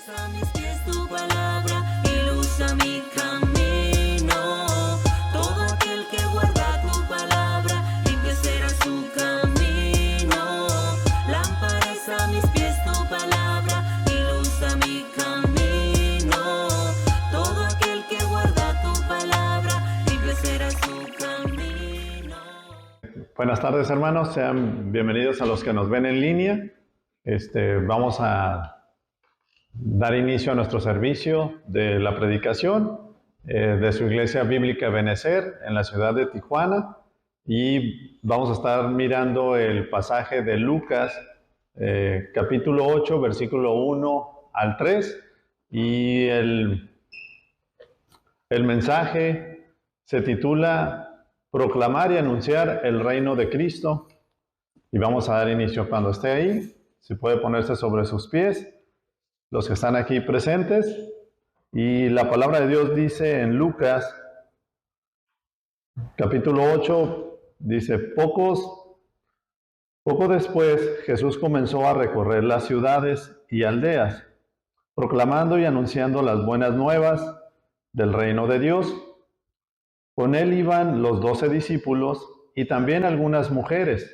a mis pies tu palabra y luz a mi camino. Todo aquel que guarda tu palabra, limpio será su camino. Lámpara es a mis pies tu palabra y luz a mi camino. Todo aquel que guarda tu palabra, limpio será su camino. Buenas tardes, hermanos, sean bienvenidos a los que nos ven en línea. Vamos a dar inicio a nuestro servicio de la predicación de su iglesia bíblica Benecer en la ciudad de Tijuana, y vamos a estar mirando el pasaje de Lucas capítulo 8 versículo 1 al 3, y el mensaje se titula Proclamar y anunciar el reino de Cristo, y vamos a dar inicio cuando esté ahí. Si puede ponerse sobre sus pies, los que están aquí presentes. Y la palabra de Dios dice en Lucas, capítulo 8, dice, poco después Jesús comenzó a recorrer las ciudades y aldeas, proclamando y anunciando las buenas nuevas del reino de Dios. Con él iban los 12 discípulos y también algunas mujeres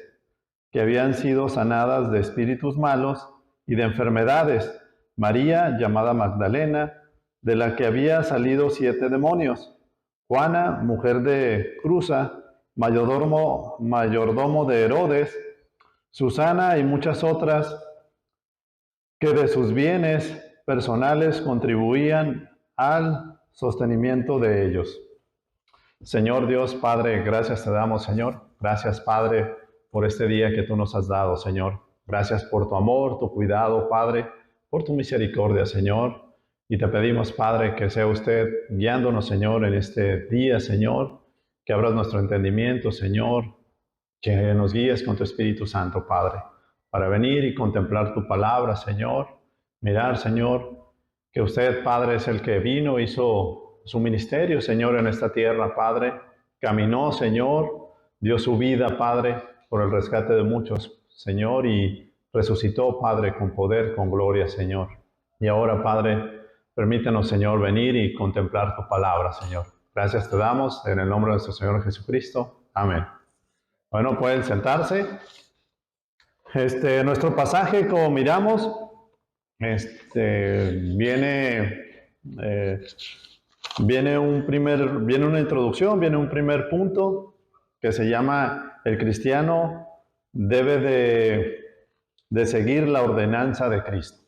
que habían sido sanadas de espíritus malos y de enfermedades. María, llamada Magdalena, de la que había salido 7 demonios. Juana, mujer de Cruza, mayordomo de Herodes. Susana y muchas otras que de sus bienes personales contribuían al sostenimiento de ellos. Señor Dios, Padre, gracias te damos, Señor. Gracias, Padre, por este día que tú nos has dado, Señor. Gracias por tu amor, tu cuidado, Padre, por tu misericordia, Señor. Y te pedimos, Padre, que sea usted guiándonos, Señor, en este día, Señor. Que abras nuestro entendimiento, Señor. Que nos guíes con tu Espíritu Santo, Padre, para venir y contemplar tu palabra, Señor. Mirar, Señor, que usted, Padre, es el que vino, hizo su ministerio, Señor, en esta tierra, Padre. Caminó, Señor, dio su vida, Padre, por el rescate de muchos, Señor, y resucitó, Padre, con poder, con gloria, Señor. Y ahora, Padre, permítanos, Señor, venir y contemplar tu palabra, Señor. Gracias te damos, en el nombre de nuestro Señor Jesucristo. Amén. Bueno, pueden sentarse. Nuestro pasaje, como miramos, viene una introducción, viene un primer punto que se llama: el cristiano debe de seguir la ordenanza de Cristo.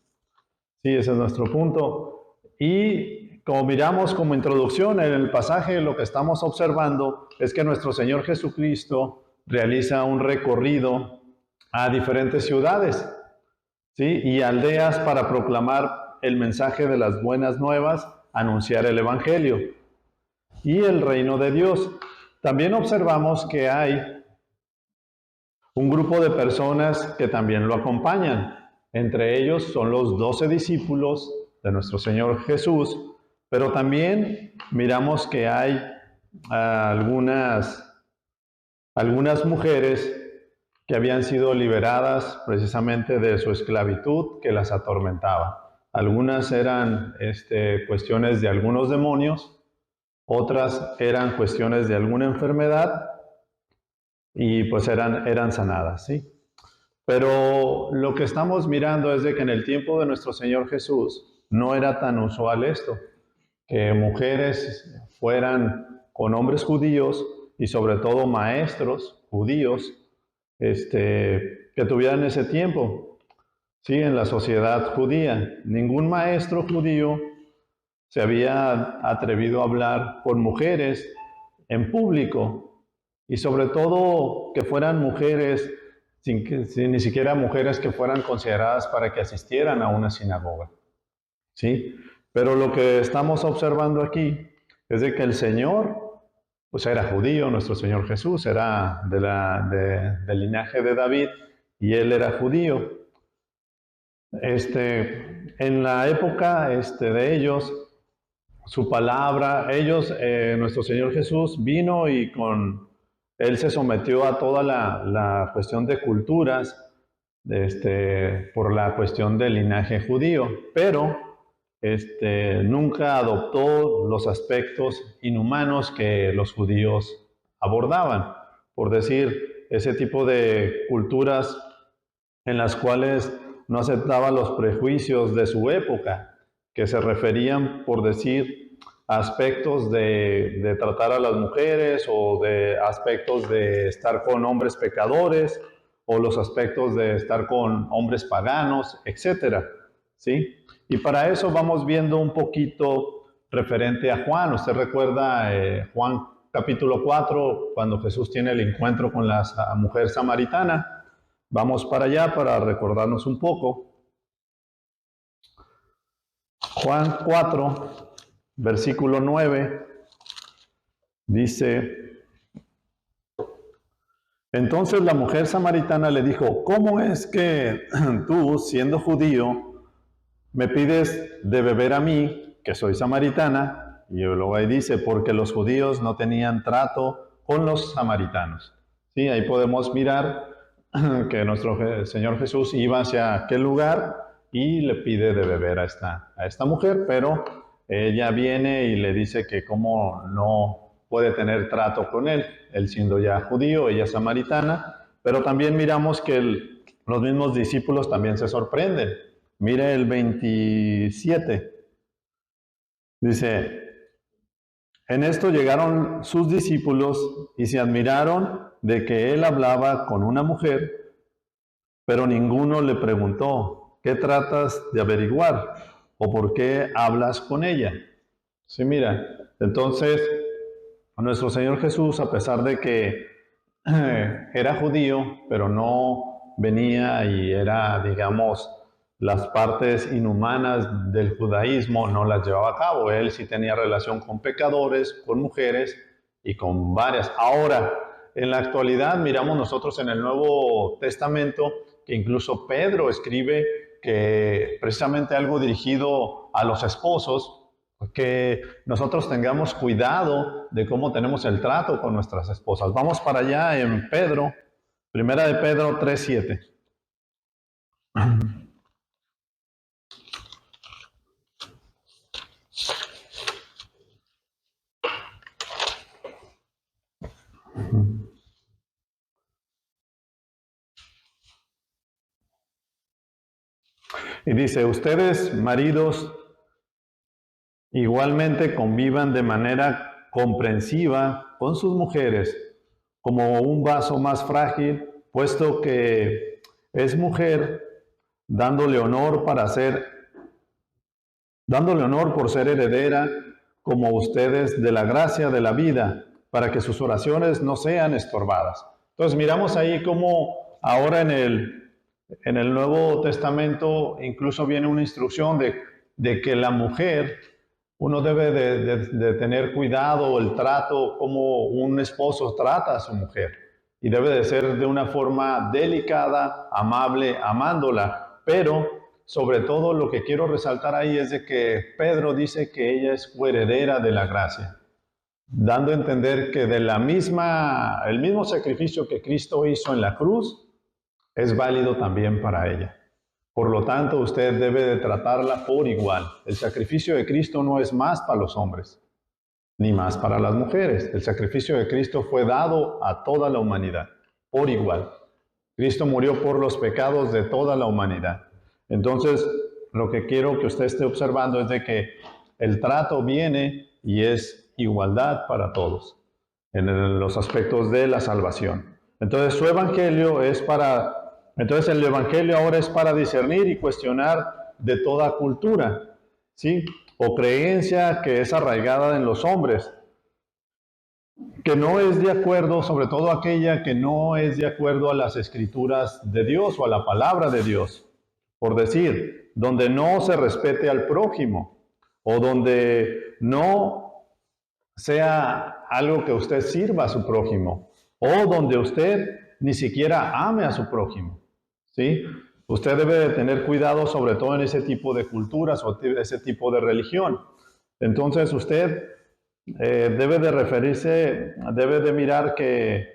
Sí, ese es nuestro punto. Y como miramos como introducción en el pasaje, lo que estamos observando es que nuestro Señor Jesucristo realiza un recorrido a diferentes ciudades, ¿sí?, y aldeas para proclamar el mensaje de las buenas nuevas, anunciar el Evangelio y el reino de Dios. También observamos que hay un grupo de personas que también lo acompañan. Entre ellos son los 12 discípulos de nuestro Señor Jesús, pero también miramos que hay algunas mujeres que habían sido liberadas precisamente de su esclavitud que las atormentaba. Algunas eran cuestiones de algunos demonios, otras eran cuestiones de alguna enfermedad, y pues eran sanadas, ¿sí? Pero lo que estamos mirando es de que en el tiempo de nuestro Señor Jesús no era tan usual esto, que mujeres fueran con hombres judíos y sobre todo maestros judíos que tuvieran ese tiempo, ¿sí?, en la sociedad judía. Ningún maestro judío se había atrevido a hablar con mujeres en público, y sobre todo que fueran mujeres, sin ni siquiera mujeres que fueran consideradas para que asistieran a una sinagoga, ¿sí? Pero lo que estamos observando aquí es de que el Señor, pues era judío, nuestro Señor Jesús era del linaje de David, y Él era judío. En la época de ellos, su palabra, nuestro Señor Jesús vino y Él se sometió a toda la cuestión de culturas, por la cuestión del linaje judío, pero nunca adoptó los aspectos inhumanos que los judíos abordaban. Por decir, ese tipo de culturas en las cuales no aceptaba los prejuicios de su época, que se referían, por decir, a aspectos de tratar a las mujeres o de aspectos de estar con hombres pecadores o los aspectos de estar con hombres paganos, etcétera, ¿sí? Y para eso vamos viendo un poquito referente a Juan. Usted recuerda Juan capítulo 4, cuando Jesús tiene el encuentro con la mujer samaritana. Vamos para allá para recordarnos un poco. Juan 4, versículo 9, dice: entonces la mujer samaritana le dijo, ¿cómo es que tú, siendo judío, me pides de beber a mí, que soy samaritana? Y luego ahí dice, porque los judíos no tenían trato con los samaritanos. Sí, ahí podemos mirar que nuestro Señor Jesús iba hacia aquel lugar y le pide de beber a esta mujer, pero ella viene y le dice que cómo no puede tener trato con él siendo ya judío, ella samaritana, pero también miramos que los mismos discípulos también se sorprenden. Mire el 27, dice, en esto llegaron sus discípulos y se admiraron de que él hablaba con una mujer, pero ninguno le preguntó, ¿qué tratas de averiguar? ¿O por qué hablas con ella? Sí, mira, entonces nuestro Señor Jesús, a pesar de que era judío, pero no venía y era, digamos, las partes inhumanas del judaísmo no las llevaba a cabo. Él sí tenía relación con pecadores, con mujeres y con varias. Ahora, en la actualidad miramos nosotros en el Nuevo Testamento que incluso Pedro escribe que precisamente algo dirigido a los esposos, que nosotros tengamos cuidado de cómo tenemos el trato con nuestras esposas. Vamos para allá en Pedro, primera de Pedro 3:7. Y dice, ustedes, maridos, igualmente convivan de manera comprensiva con sus mujeres, como un vaso más frágil, puesto que es mujer, dándole honor por ser heredera, como ustedes, de la gracia de la vida, para que sus oraciones no sean estorbadas. Entonces miramos ahí cómo ahora en el Nuevo Testamento incluso viene una instrucción de que la mujer, uno debe de tener cuidado, el trato, como un esposo trata a su mujer. Y debe de ser de una forma delicada, amable, amándola. Pero, sobre todo, lo que quiero resaltar ahí es de que Pedro dice que ella es heredera de la gracia, dando a entender que el mismo sacrificio que Cristo hizo en la cruz es válido también para ella. Por lo tanto, usted debe de tratarla por igual. El sacrificio de Cristo no es más para los hombres, ni más para las mujeres. El sacrificio de Cristo fue dado a toda la humanidad, por igual. Cristo murió por los pecados de toda la humanidad. Entonces, lo que quiero que usted esté observando es de que el trato viene y es igualdad para todos, en los aspectos de la salvación. Entonces, el Evangelio ahora es para discernir y cuestionar de toda cultura, ¿sí? O creencia que es arraigada en los hombres, que no es de acuerdo, sobre todo aquella que no es de acuerdo a las escrituras de Dios o a la palabra de Dios. Por decir, donde no se respete al prójimo o donde no sea algo que usted sirva a su prójimo o donde usted ni siquiera ame a su prójimo, ¿sí? Usted debe de tener cuidado sobre todo en ese tipo de culturas o ese tipo de religión. Entonces usted debe de mirar que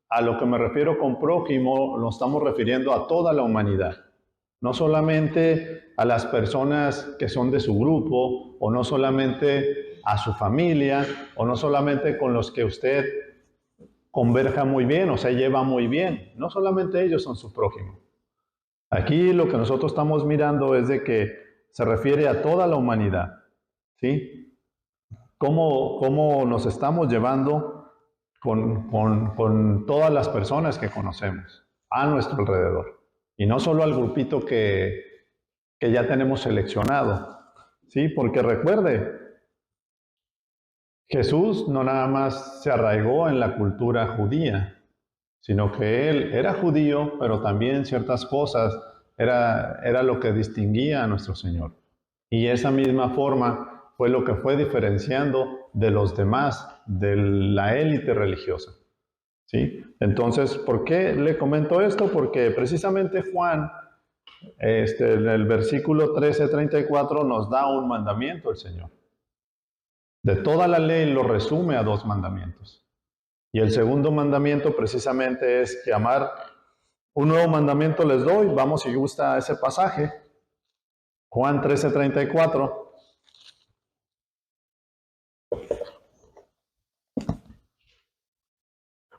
a lo que me refiero con prójimo, lo estamos refiriendo a toda la humanidad. no solamente a las personas que son de su grupo, o no solamente a su familia, o no solamente con los que usted converja muy bien o se lleva muy bien. No solamente ellos son su prójimo. Aquí lo que nosotros estamos mirando es de que se refiere a toda la humanidad, ¿sí? ¿Cómo nos estamos llevando con todas las personas que conocemos a nuestro alrededor? Y no solo al grupito que ya tenemos seleccionado, ¿sí? Porque recuerde, Jesús no nada más se arraigó en la cultura judía, sino que él era judío, pero también ciertas cosas era lo que distinguía a nuestro Señor. Y esa misma forma fue lo que fue diferenciando de los demás, de la élite religiosa. ¿Sí? Entonces, ¿por qué le comento esto? Porque precisamente Juan, en el versículo 13:34, nos da un mandamiento el Señor. De toda la ley lo resume a 2 mandamientos. Y el segundo mandamiento precisamente es que amar. Un nuevo mandamiento les doy. Vamos, si gusta, a ese pasaje. Juan 13:34.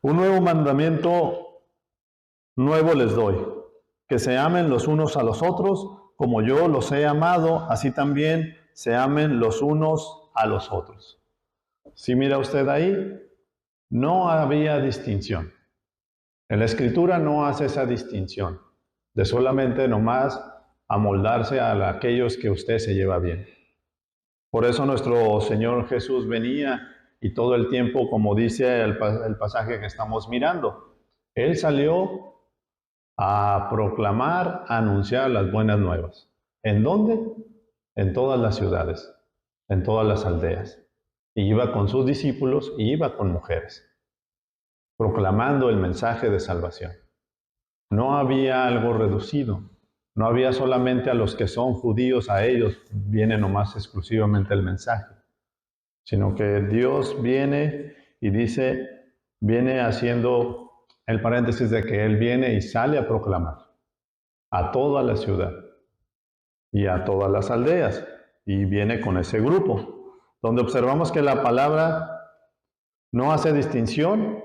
Un nuevo mandamiento nuevo les doy, que se amen los unos a los otros, como yo los he amado, así también se amen los unos a los otros. Si mira usted ahí, no había distinción. En la Escritura no hace esa distinción de solamente nomás amoldarse a aquellos que usted se lleva bien. Por eso nuestro Señor Jesús venía y todo el tiempo, como dice el pasaje que estamos mirando, Él salió a proclamar, a anunciar las buenas nuevas. ¿En dónde? En todas las ciudades, en todas las aldeas. Y iba con sus discípulos y iba con mujeres, proclamando el mensaje de salvación. No había algo reducido, no había solamente a los que son judíos, a ellos viene nomás exclusivamente el mensaje, sino que Dios viene y dice, viene haciendo el paréntesis de que Él viene y sale a proclamar a toda la ciudad y a todas las aldeas, y viene con ese grupo, donde observamos que la palabra no hace distinción,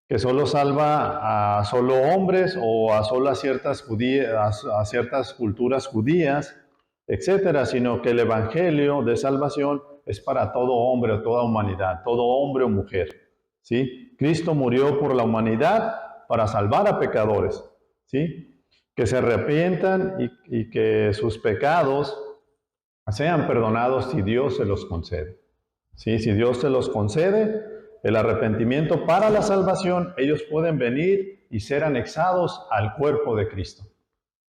que solo salva a solo hombres o a solo a ciertas culturas judías, etcétera, sino que el evangelio de salvación es para todo hombre o toda humanidad, todo hombre o mujer, ¿sí? Cristo murió por la humanidad para salvar a pecadores, ¿sí? Que se arrepientan y que sus pecados sean perdonados si Dios se los concede, ¿sí? Si Dios se los concede, el arrepentimiento para la salvación, ellos pueden venir y ser anexados al cuerpo de Cristo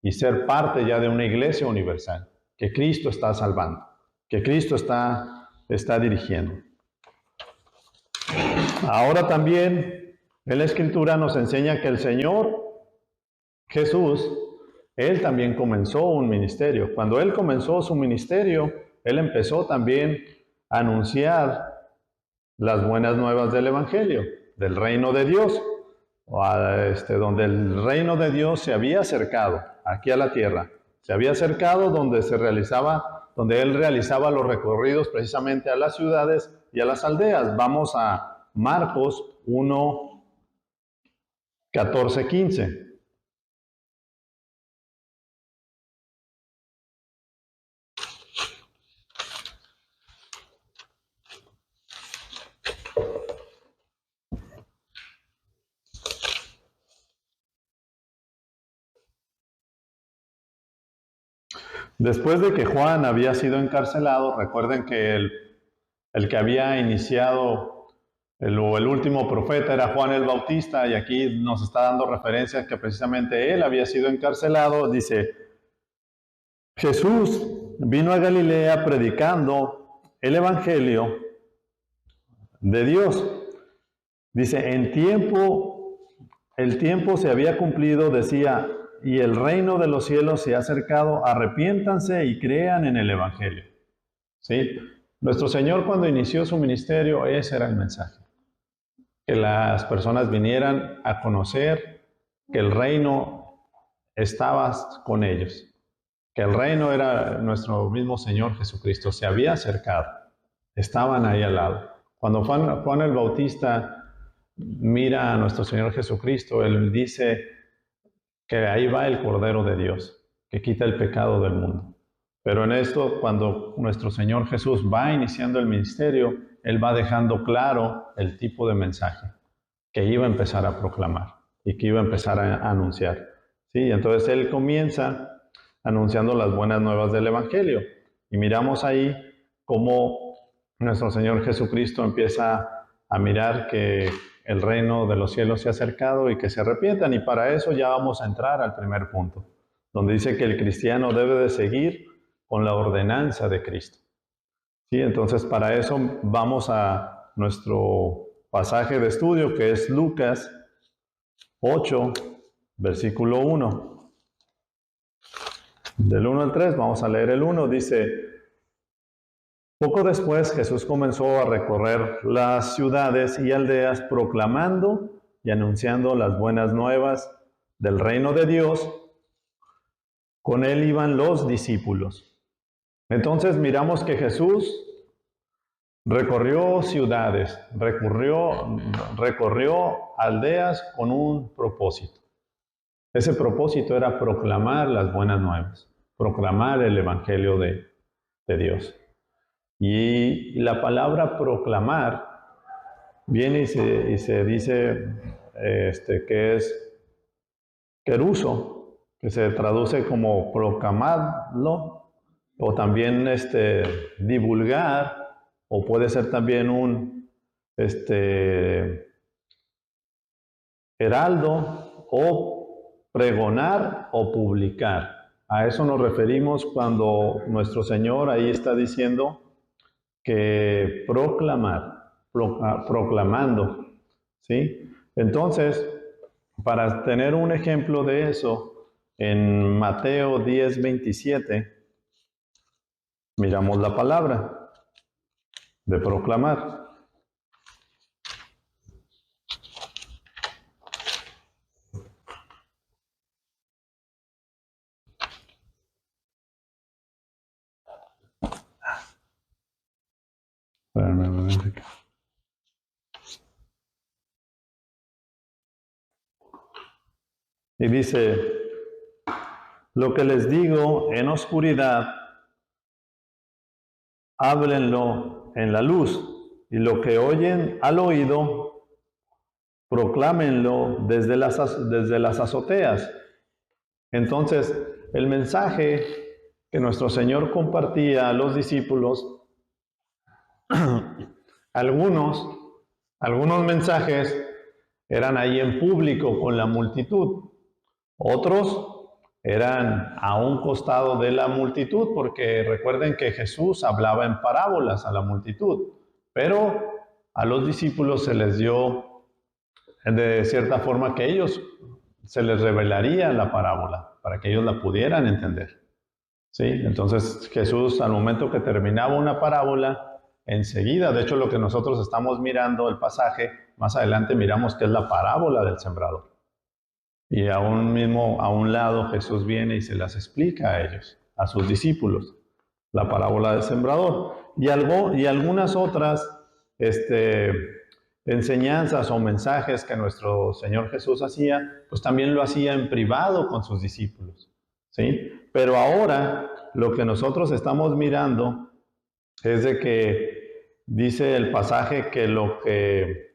y ser parte ya de una iglesia universal, que Cristo está salvando, que Cristo está dirigiendo. Ahora también en la Escritura nos enseña que el Señor Jesús, Él también comenzó un ministerio. Cuando Él comenzó su ministerio, Él empezó también a anunciar las buenas nuevas del Evangelio, del reino de Dios, donde el reino de Dios se había acercado aquí a la tierra, se había acercado donde Él realizaba los recorridos precisamente a las ciudades y a las aldeas. Vamos a Marcos 1, 14, 15. Después de que Juan había sido encarcelado, recuerden que el que había iniciado, el último profeta era Juan el Bautista, y aquí nos está dando referencia que precisamente él había sido encarcelado. Dice, Jesús vino a Galilea predicando el Evangelio de Dios. Dice, el tiempo se había cumplido, decía, y el reino de los cielos se ha acercado, arrepiéntanse y crean en el Evangelio. ¿Sí? Nuestro Señor, cuando inició su ministerio, ese era el mensaje. Que las personas vinieran a conocer que el reino estaba con ellos, que el reino era nuestro mismo Señor Jesucristo, se había acercado, estaban ahí al lado. Cuando Juan el Bautista mira a nuestro Señor Jesucristo, él dice que ahí va el Cordero de Dios, que quita el pecado del mundo. Pero en esto, cuando nuestro Señor Jesús va iniciando el ministerio, Él va dejando claro el tipo de mensaje que iba a empezar a proclamar y que iba a empezar a anunciar. ¿Sí? Entonces Él comienza anunciando las buenas nuevas del Evangelio. Y miramos ahí cómo nuestro Señor Jesucristo empieza a mirar que el reino de los cielos se ha acercado y que se arrepientan. Y para eso ya vamos a entrar al primer punto, donde dice que el cristiano debe de seguir con la ordenanza de Cristo. ¿Sí? Entonces, para eso vamos a nuestro pasaje de estudio, que es Lucas 8, versículo 1. Del 1 al 3, vamos a leer el 1, dice: poco después Jesús comenzó a recorrer las ciudades y aldeas proclamando y anunciando las buenas nuevas del reino de Dios. Con él iban los discípulos. Entonces miramos que Jesús recorrió ciudades, recorrió aldeas con un propósito. Ese propósito era proclamar las buenas nuevas, proclamar el Evangelio de Dios. Y la palabra proclamar viene y se dice que es keruso, que se traduce como proclamarlo, o también divulgar, o puede ser también un heraldo, o pregonar o publicar. A eso nos referimos cuando nuestro Señor ahí está diciendo que proclamar, proclamando, ¿sí? Entonces, para tener un ejemplo de eso, en Mateo 10:27, miramos la palabra de proclamar. Y dice: lo que les digo en oscuridad, háblenlo en la luz, y lo que oyen al oído, proclámenlo desde las azoteas. Entonces, el mensaje que nuestro Señor compartía a los discípulos, algunos mensajes eran ahí en público con la multitud, otros eran a un costado de la multitud, porque recuerden que Jesús hablaba en parábolas a la multitud, pero a los discípulos se les dio de cierta forma que ellos se les revelaría la parábola para que ellos la pudieran entender. ¿Sí? Entonces Jesús, al momento que terminaba una parábola, enseguida, de hecho lo que nosotros estamos mirando, el pasaje, más adelante miramos que es la parábola del sembrador. Y a un lado Jesús viene y se las explica a ellos, a sus discípulos, la parábola del sembrador. Y algunas otras enseñanzas o mensajes que nuestro Señor Jesús hacía, pues también lo hacía en privado con sus discípulos, ¿sí? Pero ahora lo que nosotros estamos mirando es de que dice el pasaje que lo que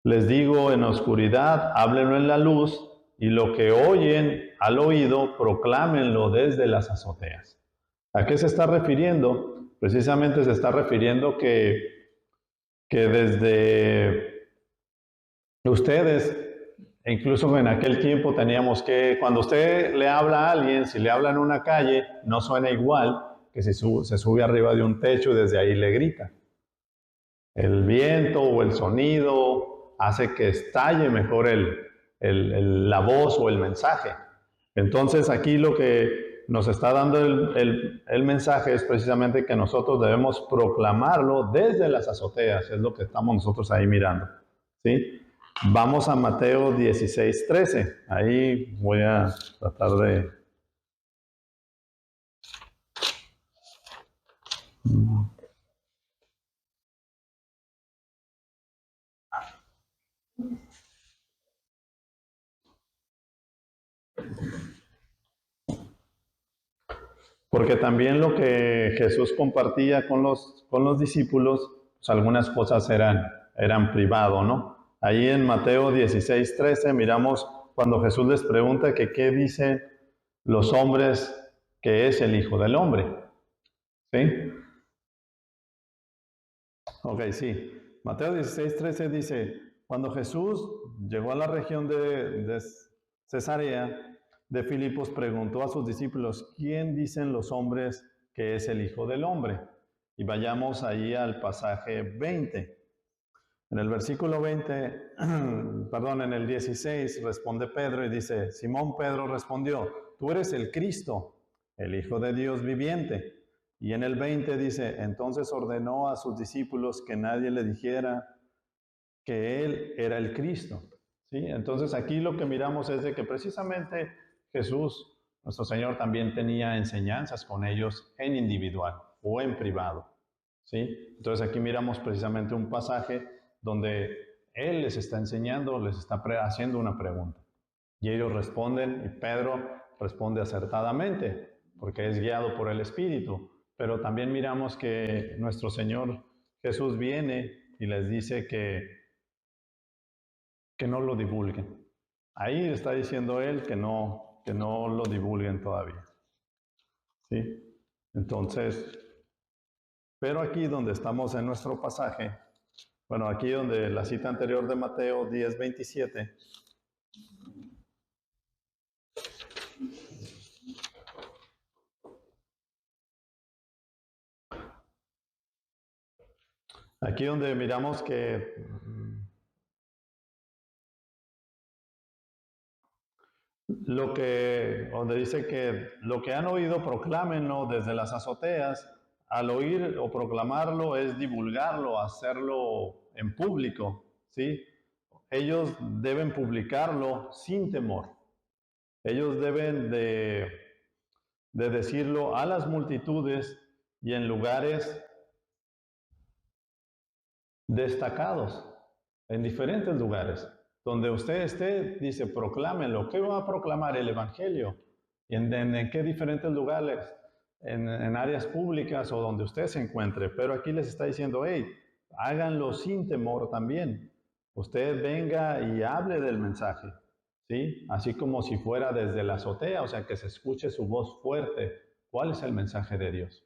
les digo en oscuridad, háblenlo en la luz, y lo que oyen al oído, proclámenlo desde las azoteas. ¿A qué se está refiriendo? Precisamente se está refiriendo que desde ustedes, incluso en aquel tiempo teníamos que, cuando usted le habla a alguien, si le habla en una calle, no suena igual que si se sube arriba de un techo y desde ahí le grita. El viento o el sonido hace que estalle mejor la voz o el mensaje. Entonces aquí lo que nos está dando el mensaje es precisamente que nosotros debemos proclamarlo desde las azoteas, es lo que estamos nosotros ahí mirando, ¿sí? Vamos a Mateo 16:13, ahí voy a tratar de Porque también lo que Jesús compartía con los discípulos, pues algunas cosas eran privado, ¿no? Ahí en Mateo 16:13 miramos cuando Jesús les pregunta que qué dicen los hombres que es el Hijo del Hombre. ¿Sí? Ok, sí. Mateo 16:13 dice, cuando Jesús llegó a la región de Cesarea de Filipos, preguntó a sus discípulos, ¿quién dicen los hombres que es el Hijo del Hombre? Y vayamos ahí al pasaje 20. En el versículo 20, perdón, en el 16 responde Pedro y dice, Simón Pedro respondió, tú eres el Cristo, el Hijo de Dios viviente. Y en el 20 dice, entonces ordenó a sus discípulos que nadie le dijera que él era el Cristo. ¿Sí? Entonces aquí lo que miramos es de que precisamente Jesús, nuestro Señor, también tenía enseñanzas con ellos en individual o en privado. ¿Sí? Entonces aquí miramos precisamente un pasaje donde Él les está enseñando, les está haciendo una pregunta. Y ellos responden, y Pedro responde acertadamente, porque es guiado por el Espíritu. Pero también miramos que nuestro Señor Jesús viene y les dice que no lo divulguen. Ahí está diciendo Él que no lo divulguen todavía. ¿Sí? Entonces, pero aquí donde estamos en nuestro pasaje, bueno, aquí donde la cita anterior de Mateo 10:27, aquí donde miramos que donde dice que lo que han oído proclámenlo desde las azoteas, al oír o proclamarlo es divulgarlo, hacerlo en público, ¿sí? Ellos deben publicarlo sin temor. Ellos deben de decirlo a las multitudes y en lugares destacados, en diferentes lugares. Donde usted esté, dice, proclámenlo. ¿Qué va a proclamar? El Evangelio. ¿Y en qué diferentes lugares? En áreas públicas o donde usted se encuentre. Pero aquí les está diciendo, hey, háganlo sin temor también. Usted venga y hable del mensaje, ¿sí? Así como si fuera desde la azotea, o sea, que se escuche su voz fuerte. ¿Cuál es el mensaje de Dios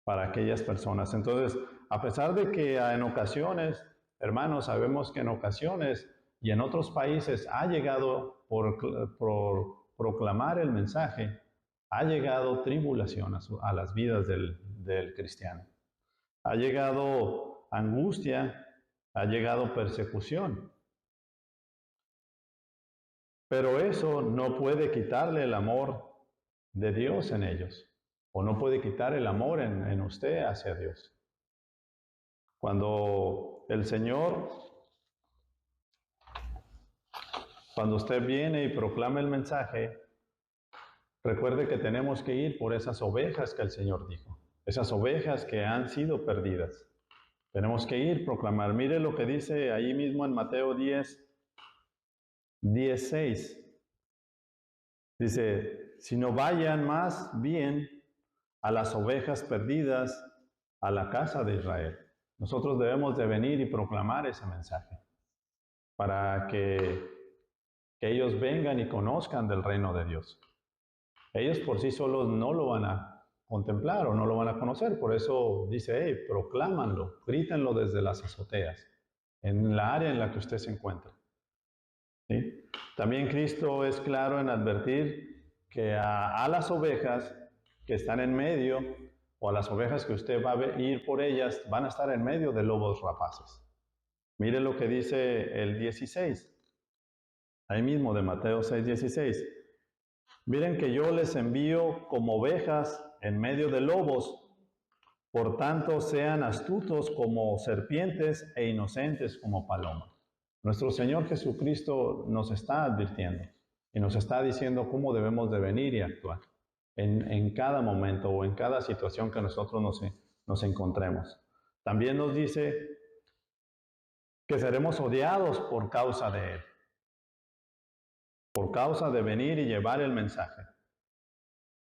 para aquellas personas? Entonces, a pesar de que en ocasiones, hermanos, sabemos que en ocasiones y en otros países ha llegado por proclamar el mensaje, ha llegado tribulación a las vidas del cristiano. Ha llegado angustia, ha llegado persecución. Pero eso no puede quitarle el amor de Dios en ellos, o no puede quitar el amor en usted hacia Dios. Cuando el Señor, cuando usted viene y proclama el mensaje, recuerde que tenemos que ir por esas ovejas que el Señor dijo, esas ovejas que han sido perdidas. Tenemos que ir, proclamar. Mire lo que dice ahí mismo en Mateo 10:16. Dice, si no vayan más bien a las ovejas perdidas a la casa de Israel. Nosotros debemos de venir y proclamar ese mensaje para que ellos vengan y conozcan del reino de Dios. Ellos por sí solos no lo van a contemplar o no lo van a conocer, por eso dice, hey, proclámanlo, grítenlo desde las azoteas, en la área en la que usted se encuentra. ¿Sí? También Cristo es claro en advertir que a las ovejas que están en medio, o a las ovejas que usted va a ir por ellas, van a estar en medio de lobos rapaces. Mire lo que dice el 16, ahí mismo de Mateo 6:16. Miren que yo les envío como ovejas en medio de lobos, por tanto sean astutos como serpientes e inocentes como palomas. Nuestro Señor Jesucristo nos está advirtiendo y nos está diciendo cómo debemos de venir y actuar en cada momento o en cada situación que nosotros nos encontremos. También nos dice que seremos odiados por causa de Él, por causa de venir y llevar el mensaje.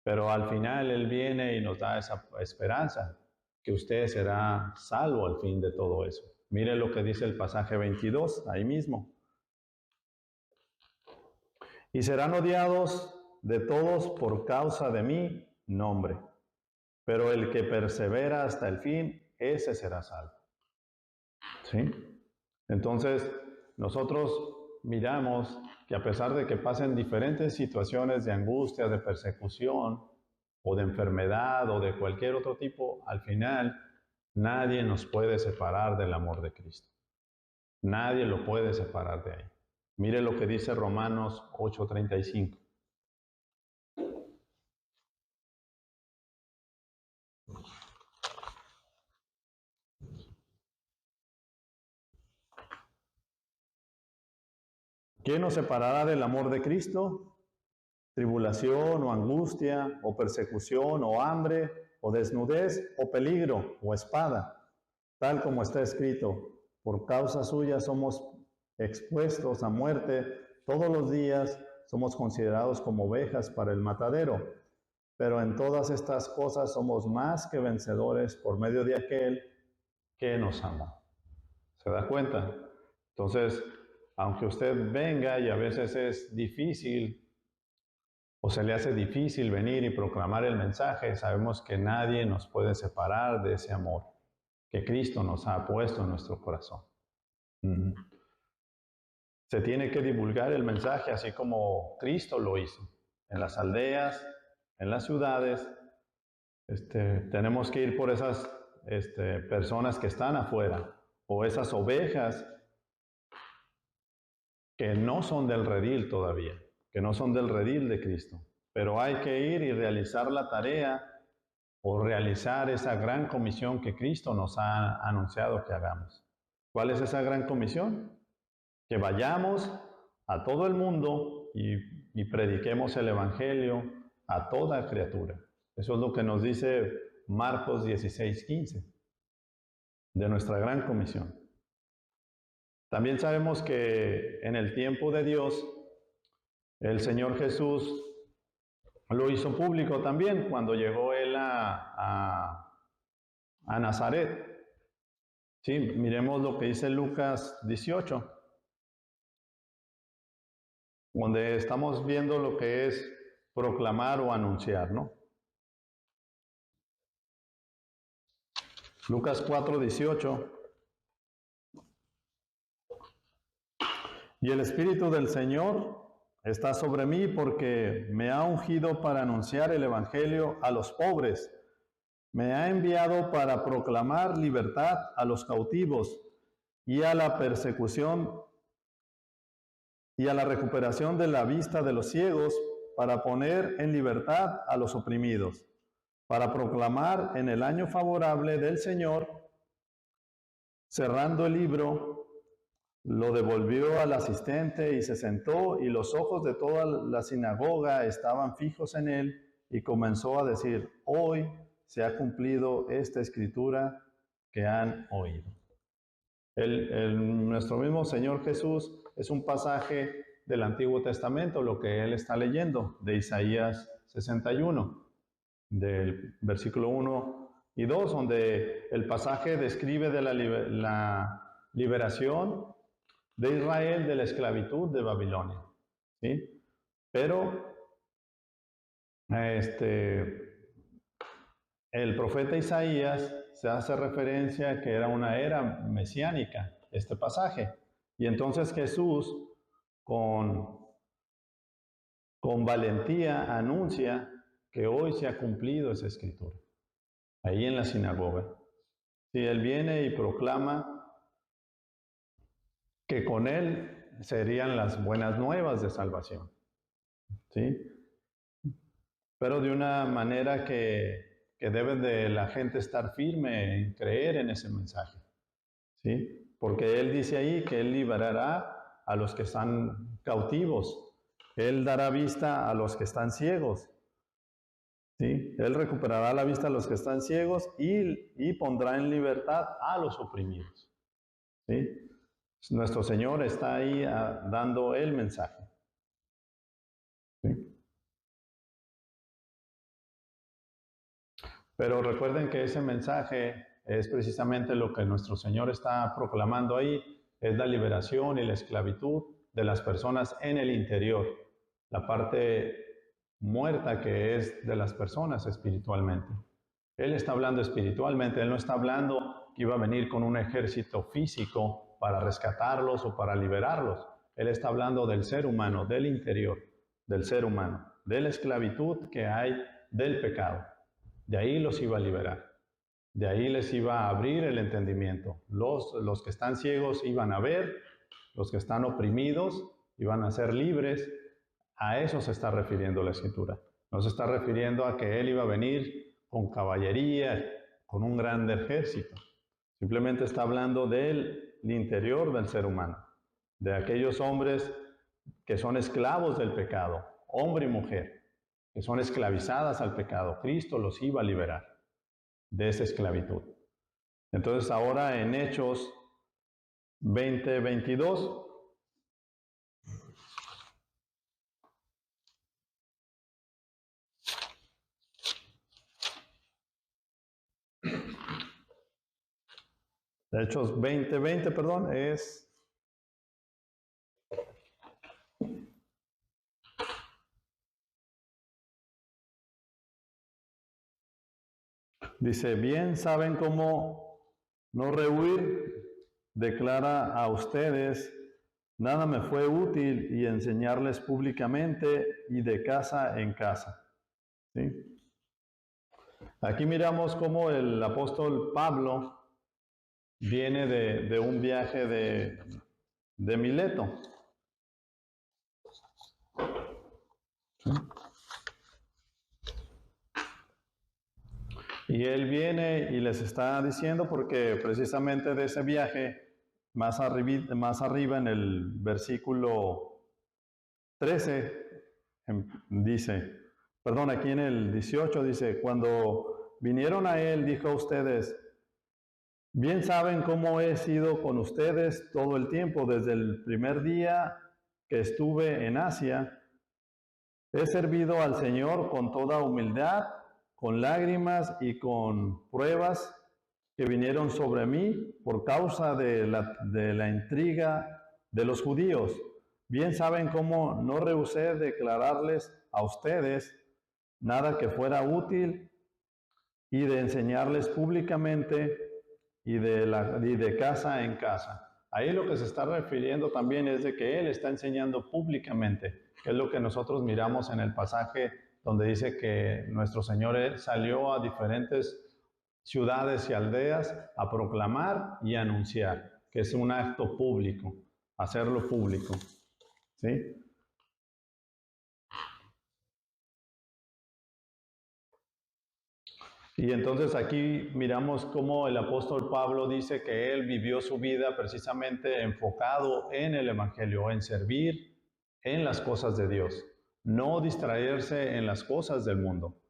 Pero al final Él viene y nos da esa esperanza, que usted será salvo al fin de todo eso. Mire lo que dice el pasaje 22, ahí mismo. Y serán odiados de todos por causa de mi nombre. Pero el que persevera hasta el fin, ese será salvo. ¿Sí? Entonces, nosotros miramos que a pesar de que pasen diferentes situaciones de angustia, de persecución, o de enfermedad, o de cualquier otro tipo, al final nadie nos puede separar del amor de Cristo. Nadie lo puede separar de ahí. Mire lo que dice Romanos 8:35. ¿Quién nos separará del amor de Cristo? Tribulación o angustia o persecución o hambre o desnudez o peligro o espada, tal como está escrito, por causa suya somos expuestos a muerte todos los días, somos considerados como ovejas para el matadero, pero en todas estas cosas somos más que vencedores por medio de aquel que nos ama. ¿Se da cuenta? Entonces, aunque usted venga y a veces es difícil o se le hace difícil venir y proclamar el mensaje, sabemos que nadie nos puede separar de ese amor que Cristo nos ha puesto en nuestro corazón. Se tiene que divulgar el mensaje así como Cristo lo hizo, en las aldeas, en las ciudades. Tenemos que ir por esas personas que están afuera, o esas ovejas que no son del redil todavía, que no son del redil de Cristo. Pero hay que ir y realizar la tarea o realizar esa gran comisión que Cristo nos ha anunciado que hagamos. ¿Cuál es esa gran comisión? Que vayamos a todo el mundo y prediquemos el Evangelio a toda criatura. Eso es lo que nos dice Marcos 16:15, de nuestra gran comisión. También sabemos que en el tiempo de Dios, el Señor Jesús lo hizo público también cuando llegó Él a Nazaret. Sí, miremos lo que dice Lucas 18, donde estamos viendo lo que es proclamar o anunciar, ¿no? Lucas 4:18. Y el Espíritu del Señor está sobre mí porque me ha ungido para anunciar el Evangelio a los pobres. Me ha enviado para proclamar libertad a los cautivos y a la persecución y a la recuperación de la vista de los ciegos, para poner en libertad a los oprimidos, para proclamar en el año favorable del Señor. Cerrando el libro, lo devolvió al asistente y se sentó, y los ojos de toda la sinagoga estaban fijos en él, y comenzó a decir: hoy se ha cumplido esta escritura que han oído. Nuestro mismo Señor Jesús, es un pasaje del Antiguo Testamento, lo que él está leyendo, de Isaías 61, del versículo 1 y 2, donde el pasaje describe de la liberación de Israel de la esclavitud de Babilonia. ¿Sí? Pero el profeta Isaías se hace referencia a que era una era mesiánica, este pasaje. Y entonces Jesús, con valentía, anuncia que hoy se ha cumplido esa escritura, ahí en la sinagoga. Si él viene y proclama que con él serían las buenas nuevas de salvación, ¿sí? Pero de una manera que debe de la gente estar firme en creer en ese mensaje, ¿sí? Porque él dice ahí que él liberará a los que están cautivos, él dará vista a los que están ciegos, ¿sí? Él recuperará la vista a los que están ciegos y pondrá en libertad a los oprimidos. ¿Sí? Nuestro Señor está ahí dando el mensaje. ¿Sí? Pero recuerden que ese mensaje es precisamente lo que nuestro Señor está proclamando ahí, es la liberación y la esclavitud de las personas en el interior, la parte muerta que es de las personas espiritualmente. Él está hablando espiritualmente, Él no está hablando que iba a venir con un ejército físico para rescatarlos o para liberarlos. Él está hablando del ser humano, del interior, del ser humano, de la esclavitud que hay del pecado. De ahí los iba a liberar. De ahí les iba a abrir el entendimiento. Los que están ciegos iban a ver, los que están oprimidos iban a ser libres. A eso se está refiriendo la Escritura. No se está refiriendo a que Él iba a venir con caballería, con un gran ejército. Simplemente está hablando del interior del ser humano, de aquellos hombres que son esclavos del pecado, hombre y mujer, que son esclavizadas al pecado. Cristo los iba a liberar de esa esclavitud. Entonces ahora en Hechos 20:22, Hechos 20:20, perdón, dice, bien saben cómo no rehuir, declara a ustedes, nada me fue útil y enseñarles públicamente y de casa en casa. ¿Sí? Aquí miramos cómo el apóstol Pablo viene de un viaje de Mileto. ¿Sí? Y él viene y les está diciendo, porque precisamente de ese viaje, más arriba en el versículo 13, dice, perdón, aquí en el 18 dice, cuando vinieron a él, dijo a ustedes, bien saben cómo he sido con ustedes todo el tiempo, desde el primer día que estuve en Asia, he servido al Señor con toda humildad, con lágrimas y con pruebas que vinieron sobre mí por causa de la intriga de los judíos. Bien saben cómo no rehusé declararles a ustedes nada que fuera útil y de enseñarles públicamente y de casa en casa. Ahí lo que se está refiriendo también es de que Él está enseñando públicamente, que es lo que nosotros miramos en el pasaje donde dice que nuestro Señor salió a diferentes ciudades y aldeas a proclamar y anunciar, que es un acto público, hacerlo público. ¿Sí? Y entonces aquí miramos cómo el apóstol Pablo dice que él vivió su vida precisamente enfocado en el Evangelio, en servir en las cosas de Dios, no distraerse en las cosas del mundo.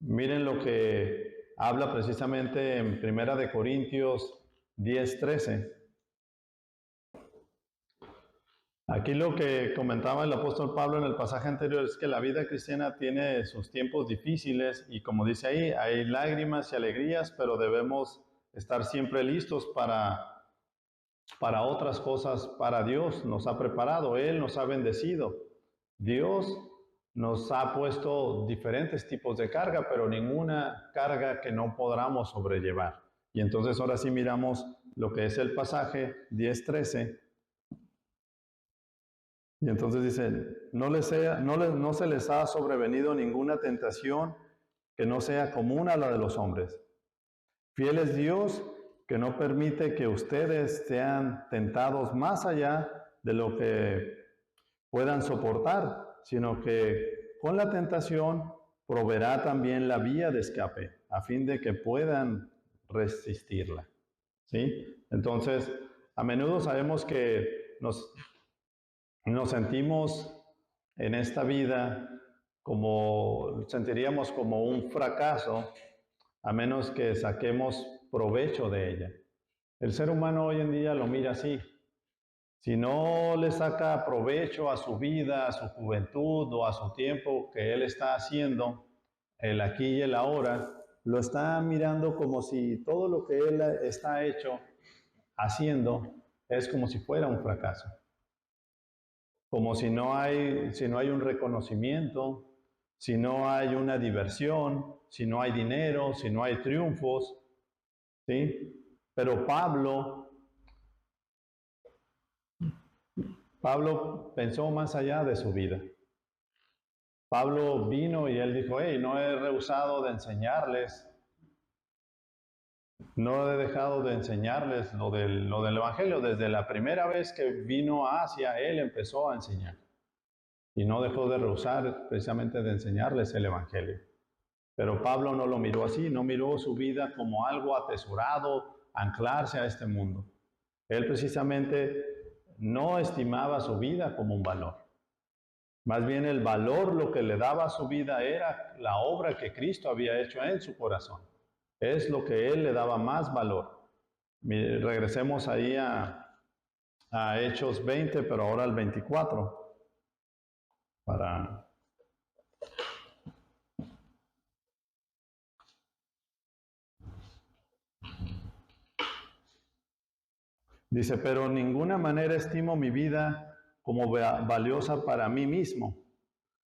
Miren lo que habla precisamente en 1 Corintios 10:13. Aquí lo que comentaba el apóstol Pablo en el pasaje anterior es que la vida cristiana tiene sus tiempos difíciles y como dice ahí, hay lágrimas y alegrías, pero debemos estar siempre listos para otras cosas, para Dios nos ha preparado, Él nos ha bendecido. Dios nos ha puesto diferentes tipos de carga, pero ninguna carga que no podamos sobrellevar. Y entonces ahora sí miramos lo que es el pasaje 10:13. Y entonces dice, no se les ha sobrevenido ninguna tentación que no sea común a la de los hombres. Fiel es Dios que no permite que ustedes sean tentados más allá de lo que puedan soportar, sino que con la tentación proveerá también la vía de escape, a fin de que puedan resistirla. ¿Sí? Entonces, a menudo sabemos que nos sentimos en esta vida como sentiríamos como un fracaso a menos que saquemos provecho de ella. El ser humano hoy en día lo mira así. Si no le saca provecho a su vida, a su juventud o a su tiempo que él está haciendo, el aquí y el ahora, lo está mirando como si todo lo que él está hecho, haciendo, es como si fuera un fracaso. Como si no hay un reconocimiento, si no hay una diversión, si no hay dinero, si no hay triunfos, ¿sí? Pero Pablo pensó más allá de su vida. Pablo vino y él dijo, hey, no he rehusado de enseñarles, no he dejado de enseñarles lo del Evangelio. Desde la primera vez que vino a Asia, él empezó a enseñar. Y no dejó de rehusar precisamente de enseñarles el Evangelio. Pero Pablo no lo miró así, no miró su vida como algo atesorado, anclarse a este mundo. Él precisamente no estimaba su vida como un valor. Más bien el valor, lo que le daba a su vida era la obra que Cristo había hecho en su corazón. Es lo que él le daba más valor. Regresemos ahí a Hechos 20, pero ahora al 24, para... Dice, pero en ninguna manera estimo mi vida como valiosa para mí mismo,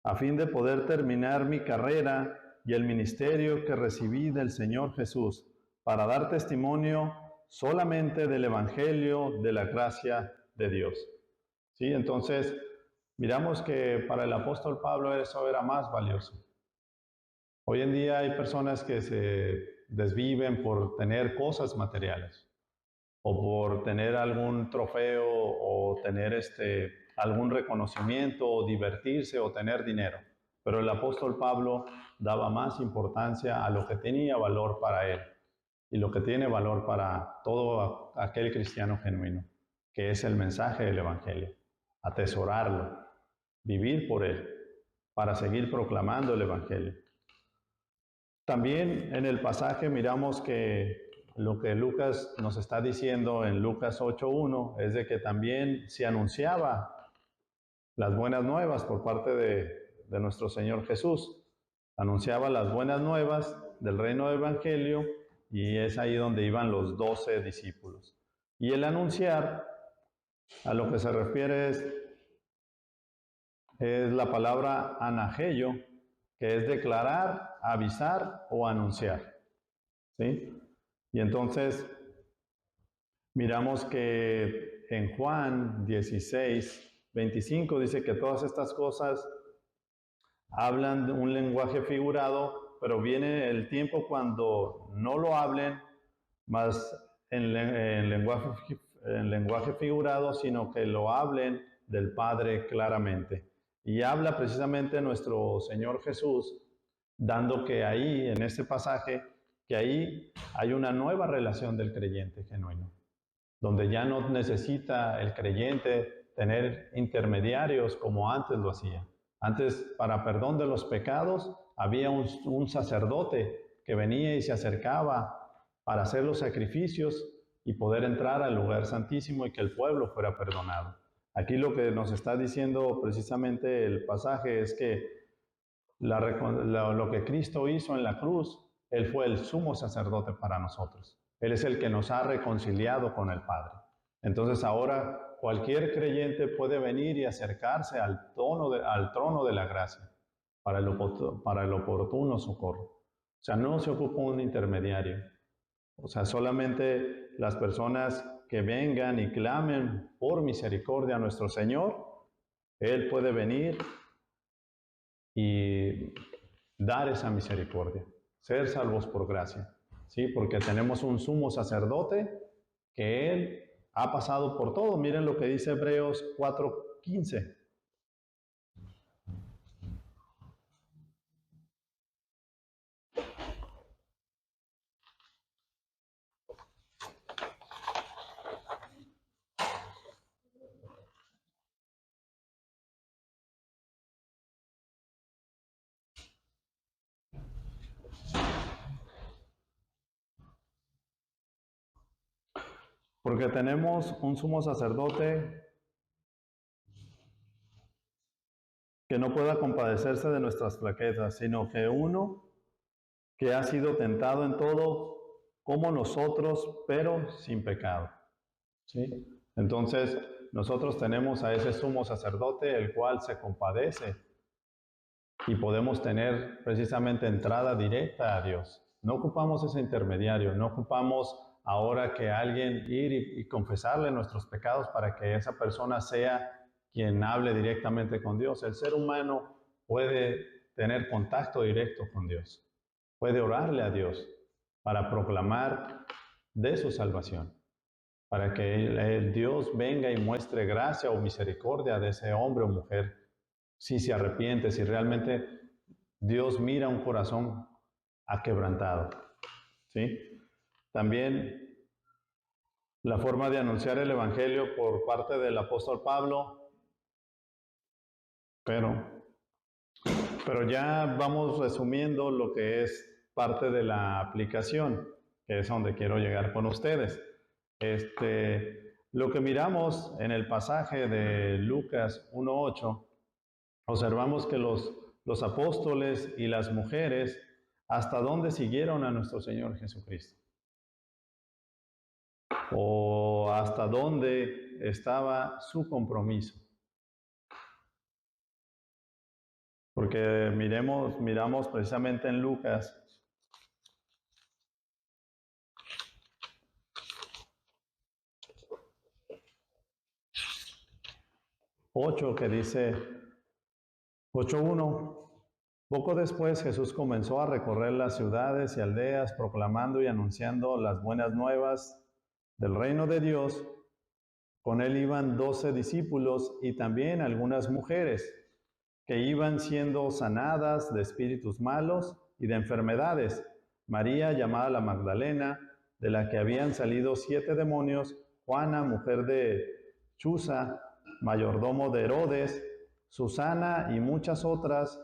a fin de poder terminar mi carrera y el ministerio que recibí del Señor Jesús, para dar testimonio solamente del Evangelio de la gracia de Dios. ¿Sí? Entonces, miramos que para el apóstol Pablo eso era más valioso. Hoy en día hay personas que se desviven por tener cosas materiales, o por tener algún trofeo, o tener algún reconocimiento, o divertirse, o tener dinero. Pero el apóstol Pablo daba más importancia a lo que tenía valor para él, y lo que tiene valor para todo aquel cristiano genuino, que es el mensaje del Evangelio. Atesorarlo, vivir por él, para seguir proclamando el Evangelio. También en el pasaje miramos que lo que Lucas nos está diciendo en Lucas 8:1 es de que también se anunciaba las buenas nuevas por parte de nuestro Señor Jesús. Anunciaba las buenas nuevas del reino del Evangelio, y es ahí donde iban los 12 discípulos. Y el anunciar, a lo que se refiere es la palabra anageyo, que es declarar, avisar o anunciar. ¿Sí? Y entonces miramos que en Juan 16:25 dice que todas estas cosas hablan de un lenguaje figurado, pero viene el tiempo cuando no lo hablen más en lenguaje figurado, sino que lo hablen del Padre claramente. Y habla precisamente nuestro Señor Jesús, dando que ahí, en este pasaje, que ahí hay una nueva relación del creyente genuino, donde ya no necesita el creyente tener intermediarios como antes lo hacía. Antes, para perdón de los pecados, había un sacerdote que venía y se acercaba para hacer los sacrificios y poder entrar al lugar santísimo y que el pueblo fuera perdonado. Aquí lo que nos está diciendo precisamente el pasaje es que lo que Cristo hizo en la cruz, Él fue el sumo sacerdote para nosotros. Él es el que nos ha reconciliado con el Padre. Entonces ahora cualquier creyente puede venir y acercarse al trono de la gracia para el oportuno socorro. O sea, no se ocupa un intermediario. O sea, solamente las personas que vengan y clamen por misericordia a nuestro Señor, Él puede venir y dar esa misericordia, ser salvos por gracia, ¿sí? Porque tenemos un sumo sacerdote que Él ha pasado por todo. Miren lo que dice Hebreos 4:15. Porque tenemos un sumo sacerdote que no pueda compadecerse de nuestras flaquezas, sino que uno que ha sido tentado en todo como nosotros, pero sin pecado. ¿Sí? Entonces, nosotros tenemos a ese sumo sacerdote, el cual se compadece, y podemos tener precisamente entrada directa a Dios. No ocupamos ese intermediario, no ocupamos ahora que alguien ir y confesarle nuestros pecados para que esa persona sea quien hable directamente con Dios. El ser humano puede tener contacto directo con Dios, puede orarle a Dios para proclamar de su salvación, para que el Dios venga y muestre gracia o misericordia de ese hombre o mujer, si se arrepiente, si realmente Dios mira un corazón aquebrantado. ¿Sí? También la forma de anunciar el Evangelio por parte del apóstol Pablo, pero ya vamos resumiendo lo que es parte de la aplicación, que es donde quiero llegar con ustedes. Lo que miramos en el pasaje de Lucas 1:8, observamos que los apóstoles y las mujeres, ¿hasta dónde siguieron a nuestro Señor Jesucristo? ¿O hasta dónde estaba su compromiso? Porque miramos precisamente en Lucas 8, que dice 8:1. Poco después Jesús comenzó a recorrer las ciudades y aldeas, proclamando y anunciando las buenas nuevas del reino de Dios. Con él iban 12 discípulos y también algunas mujeres que iban siendo sanadas de espíritus malos y de enfermedades. María, llamada la Magdalena, de la que habían salido 7 demonios, Juana, mujer de Chuza, mayordomo de Herodes, Susana y muchas otras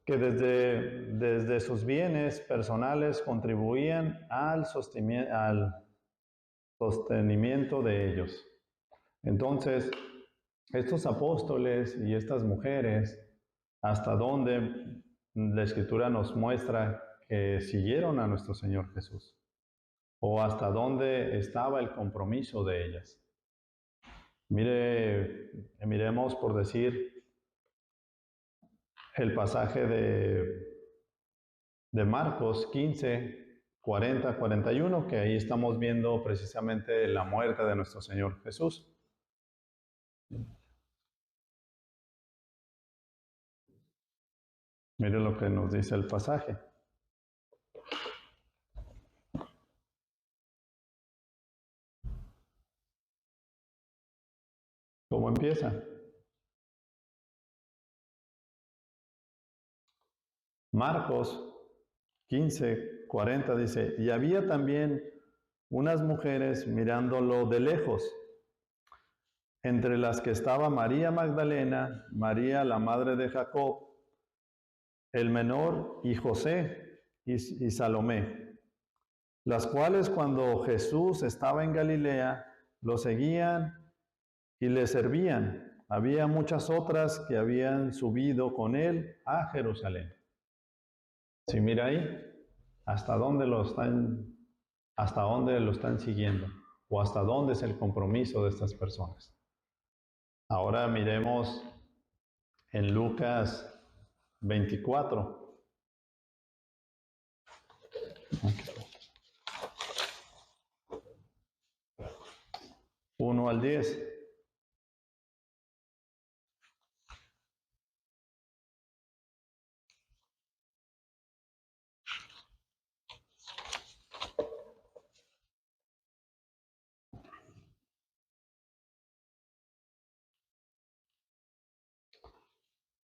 que desde sus bienes personales contribuían al sostenimiento de ellos. Entonces, estos apóstoles y estas mujeres, hasta donde la Escritura nos muestra que siguieron a nuestro Señor Jesús, o hasta dónde estaba el compromiso de ellas. Miremos por decir el pasaje de Marcos 15, 40, 41, que ahí estamos viendo precisamente la muerte de nuestro Señor Jesús. Mire lo que nos dice el pasaje. ¿Cómo empieza? Marcos 15, 40 dice, y había también unas mujeres mirándolo de lejos, entre las que estaba María Magdalena, María la madre de Jacob, el menor, y José y Salomé, las cuales cuando Jesús estaba en Galilea, lo seguían y le servían. Había muchas otras que habían subido con él a Jerusalén. Si mira ahí, ¿hasta dónde lo están siguiendo? ¿O hasta dónde es el compromiso de estas personas? Ahora miremos en Lucas 24. 1 al 10.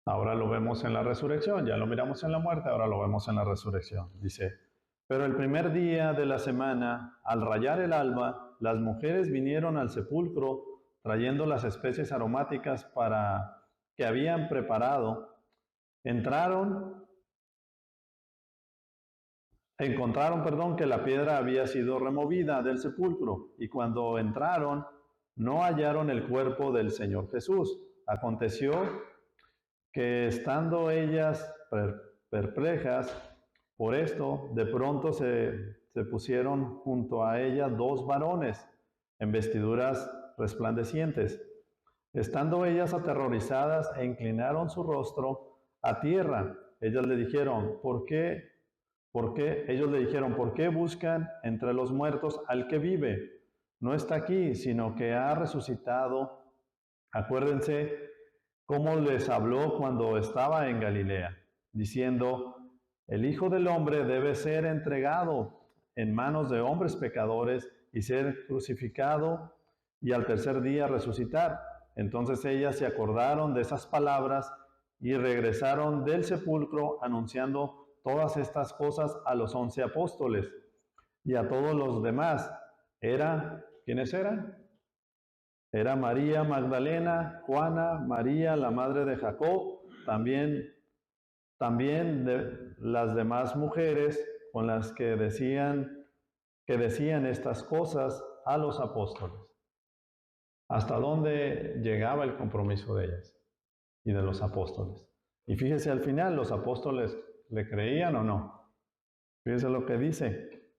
Ahora lo vemos en la resurrección, ya lo miramos en la muerte, ahora lo vemos en la resurrección. Dice, pero el primer día de la semana, al rayar el alba, las mujeres vinieron al sepulcro trayendo las especies aromáticas que habían preparado. Entraron encontraron, perdón, que la piedra había sido removida del sepulcro, y cuando entraron, no hallaron el cuerpo del Señor Jesús. Aconteció que estando ellas perplejas por esto, de pronto se pusieron junto a ella dos varones en vestiduras resplandecientes. Estando ellas aterrorizadas e inclinaron su rostro a tierra, ellas le dijeron, ¿por qué? Ellos le dijeron, ¿por qué buscan entre los muertos al que vive? No está aquí, sino que ha resucitado. Acuérdense cómo les habló cuando estaba en Galilea, diciendo, el Hijo del Hombre debe ser entregado en manos de hombres pecadores y ser crucificado y al tercer día resucitar. Entonces ellas se acordaron de esas palabras y regresaron del sepulcro anunciando todas estas cosas a los 11 apóstoles y a todos los demás. ¿Quiénes eran? Era María Magdalena, Juana, María, la madre de Jacob, también de las demás mujeres con las que decían estas cosas a los apóstoles. ¿Hasta dónde llegaba el compromiso de ellas y de los apóstoles? Y fíjese al final, ¿los apóstoles le creían o no? Fíjese lo que dice.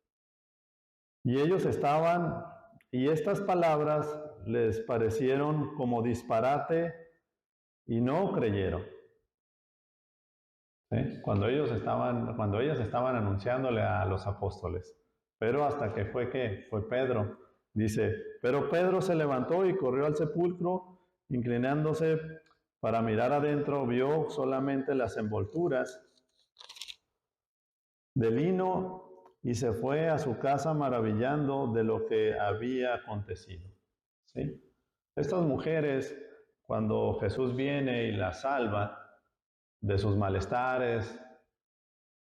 Y ellos estaban, y estas palabras les parecieron como disparate y no creyeron. ¿Sí? Cuando ellas estaban anunciándole a los apóstoles. Pero hasta que fue Pedro. Dice, pero Pedro se levantó y corrió al sepulcro, inclinándose para mirar adentro, vio solamente las envolturas de lino y se fue a su casa maravillando de lo que había acontecido. ¿Sí? Estas mujeres, cuando Jesús viene y las salva de sus malestares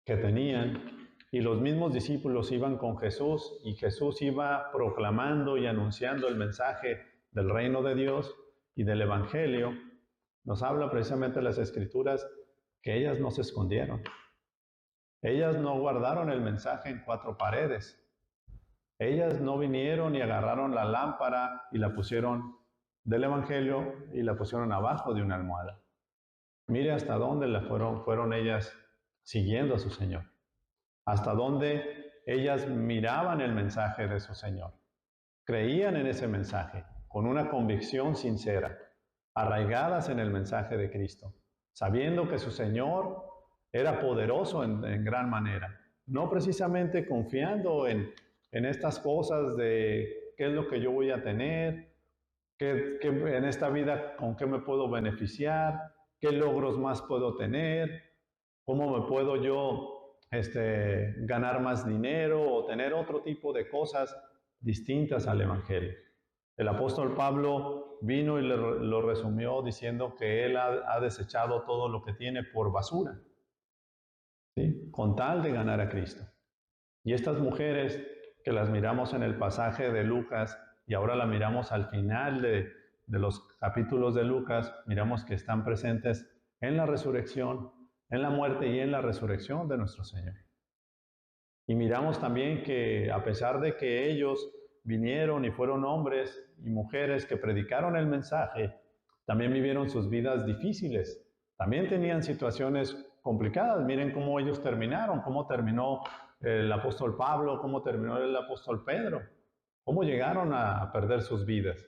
que tenían, y los mismos discípulos iban con Jesús y Jesús iba proclamando y anunciando el mensaje del reino de Dios y del Evangelio, nos habla precisamente las Escrituras que ellas no se escondieron. Ellas no guardaron el mensaje en cuatro paredes. Ellas no vinieron y agarraron la lámpara y la pusieron del Evangelio y la pusieron abajo de una almohada. Mire hasta dónde fueron ellas siguiendo a su Señor. Hasta dónde ellas miraban el mensaje de su Señor. Creían en ese mensaje con una convicción sincera, arraigadas en el mensaje de Cristo, sabiendo que su Señor era poderoso en gran manera, no precisamente confiando en estas cosas de qué es lo que yo voy a tener, qué en esta vida con qué me puedo beneficiar, qué logros más puedo tener, cómo me puedo yo ganar más dinero o tener otro tipo de cosas distintas al Evangelio. El apóstol Pablo vino y lo resumió diciendo que él ha desechado todo lo que tiene por basura, ¿sí? Con tal de ganar a Cristo. Y estas mujeres que las miramos en el pasaje de Lucas y ahora la miramos al final de los capítulos de Lucas, miramos que están presentes en la resurrección, en la muerte y en la resurrección de nuestro Señor. Y miramos también que a pesar de que ellos vinieron y fueron hombres y mujeres que predicaron el mensaje, también vivieron sus vidas difíciles. También tenían situaciones complicadas. Miren cómo ellos terminaron, cómo terminó el apóstol Pablo, cómo terminó el apóstol Pedro, cómo llegaron a perder sus vidas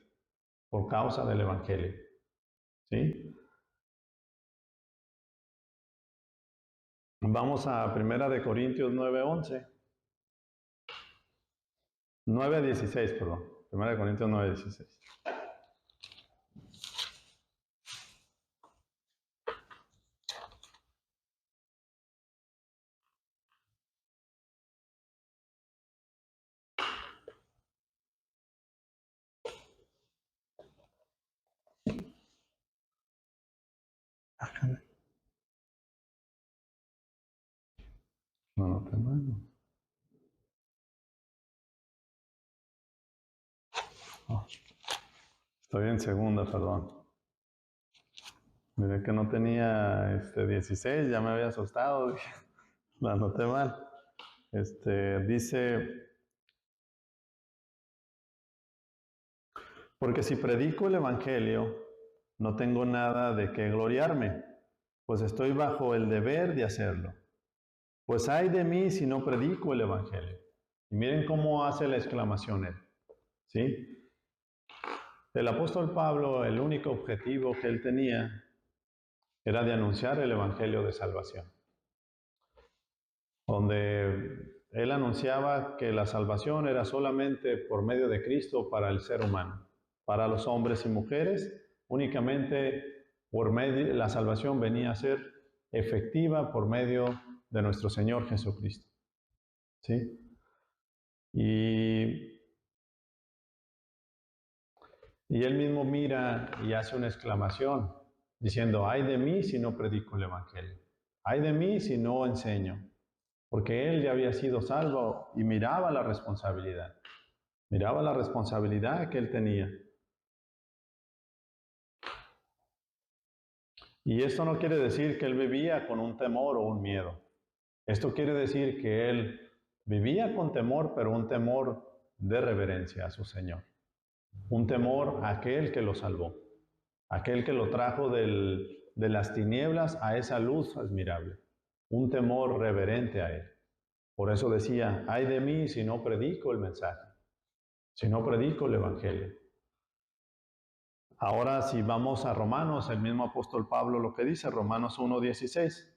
por causa del Evangelio. ¿Sí? Vamos a 1 Corintios 9:11. 9:16, perdón. 1 Corintios 9:16. No, hermano. Oh, estoy en segunda, perdón. Miré que no tenía 16, ya me había asustado, la anoté mal. Dice, porque si predico el Evangelio, no tengo nada de qué gloriarme, pues estoy bajo el deber de hacerlo. Pues ay de mí si no predico el Evangelio. Y miren cómo hace la exclamación él, ¿sí? El apóstol Pablo, el único objetivo que él tenía era de anunciar el Evangelio de salvación, donde él anunciaba que la salvación era solamente por medio de Cristo para el ser humano. Para los hombres y mujeres, únicamente por medio, la salvación venía a ser efectiva por medio de nuestro Señor Jesucristo. ¿Sí? Y él mismo mira y hace una exclamación, diciendo, ay de mí si no predico el Evangelio, ay de mí si no enseño, porque él ya había sido salvo y miraba la responsabilidad que él tenía. Y esto no quiere decir que él vivía con un temor o un miedo. Esto quiere decir que él vivía con temor, pero un temor de reverencia a su Señor. Un temor a aquel que lo salvó, aquel que lo trajo de las tinieblas a esa luz admirable. Un temor reverente a él. Por eso decía, ay de mí si no predico el mensaje, si no predico el Evangelio. Ahora si vamos a Romanos, el mismo apóstol Pablo lo que dice, Romanos 1:16.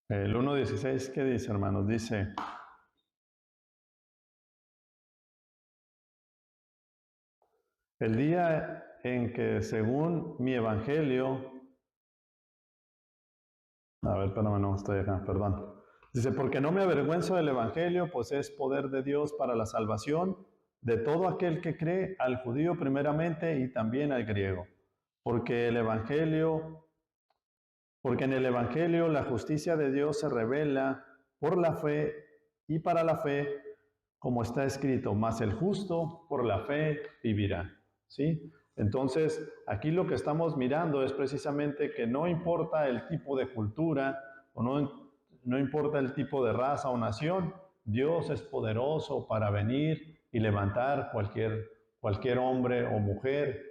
El 1:16, ¿qué dice, hermanos? Dice, el día en que según mi evangelio, espérame, no estoy acá, perdón. Dice, porque no me avergüenzo del evangelio, pues es poder de Dios para la salvación de todo aquel que cree, al judío primeramente y también al griego. Porque en el evangelio la justicia de Dios se revela por la fe y para la fe, como está escrito, mas el justo por la fe vivirá. ¿Sí? Entonces, aquí lo que estamos mirando es precisamente que no importa el tipo de cultura o no importa el tipo de raza o nación, Dios es poderoso para venir y levantar cualquier hombre o mujer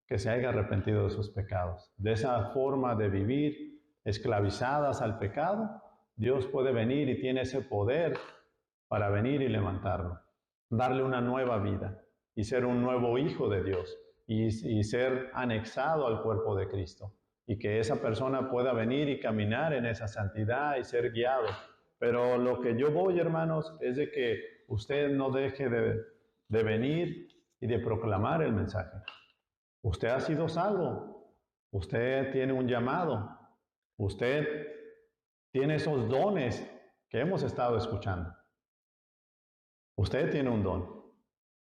que se haya arrepentido de sus pecados. De esa forma de vivir esclavizadas al pecado, Dios puede venir y tiene ese poder para venir y levantarlo, darle una nueva vida y ser un nuevo hijo de Dios y ser anexado al cuerpo de Cristo y que esa persona pueda venir y caminar en esa santidad y ser guiado. Pero lo que yo voy, hermanos, es de que usted no deje de venir y de proclamar el mensaje. Usted ha sido salvo, usted tiene un llamado, usted tiene esos dones que hemos estado escuchando. Usted tiene un don,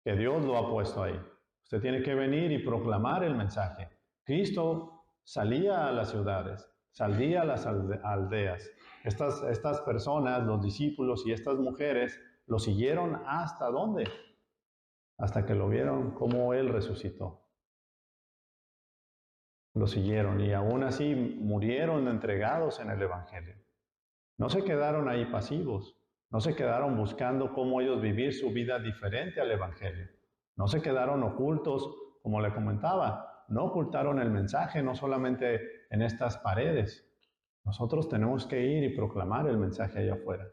que Dios lo ha puesto ahí. Usted tiene que venir y proclamar el mensaje. Cristo salía a las ciudades, salía a las aldeas. Estas personas, los discípulos y estas mujeres, lo siguieron ¿hasta dónde? Hasta que lo vieron como Él resucitó. Lo siguieron y aún así murieron entregados en el Evangelio. No se quedaron ahí pasivos. No se quedaron buscando cómo ellos vivir su vida diferente al Evangelio. No se quedaron ocultos, como le comentaba. No ocultaron el mensaje, no solamente en estas paredes. Nosotros tenemos que ir y proclamar el mensaje allá afuera.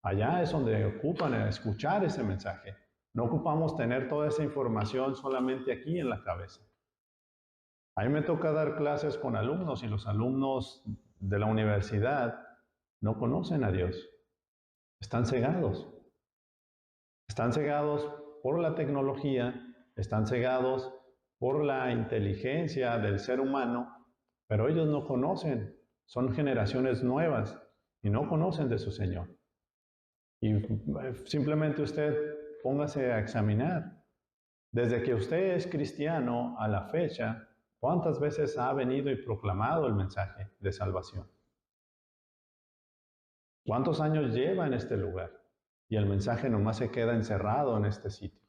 Allá es donde ocupan escuchar ese mensaje. No ocupamos tener toda esa información solamente aquí en la cabeza. A mí me toca dar clases con alumnos y los alumnos de la universidad no conocen a Dios. Están cegados. Están cegados por la tecnología, están cegados por la inteligencia del ser humano, pero ellos no conocen. Son generaciones nuevas y no conocen de su Señor. Y simplemente usted póngase a examinar. Desde que usted es cristiano a la fecha, ¿cuántas veces ha venido y proclamado el mensaje de salvación? ¿Cuántos años lleva en este lugar? Y el mensaje nomás se queda encerrado en este sitio.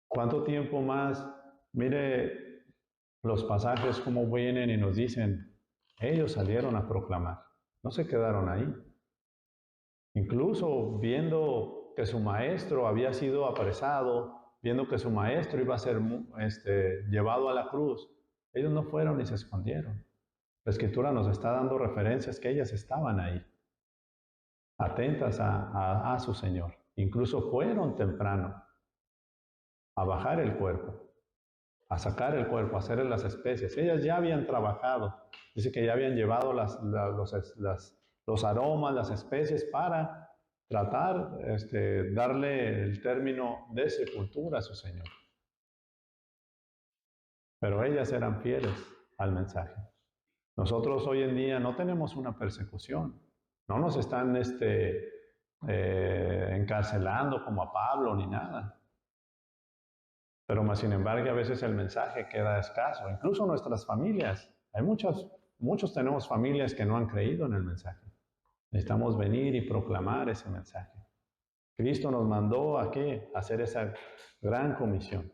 ¿Cuánto tiempo más? Mire los pasajes como vienen y nos dicen, ellos salieron a proclamar, no se quedaron ahí. Incluso viendo que su maestro había sido apresado, viendo que su maestro iba a ser llevado a la cruz, ellos no fueron ni se escondieron. La Escritura nos está dando referencias que ellas estaban ahí, atentas a su Señor. Incluso fueron temprano a bajar el cuerpo, a sacar el cuerpo, a hacerle las especies. Ellas ya habían trabajado, dice que ya habían llevado los aromas, las especies para tratar, darle el término de sepultura a su Señor. Pero ellas eran fieles al mensaje. Nosotros hoy en día no tenemos una persecución, no nos están encarcelando como a Pablo ni nada. Pero más sin embargo a veces el mensaje queda escaso, incluso nuestras familias. Hay muchos tenemos familias que no han creído en el mensaje. Necesitamos venir y proclamar ese mensaje. Cristo nos mandó a ¿qué? A hacer esa gran comisión.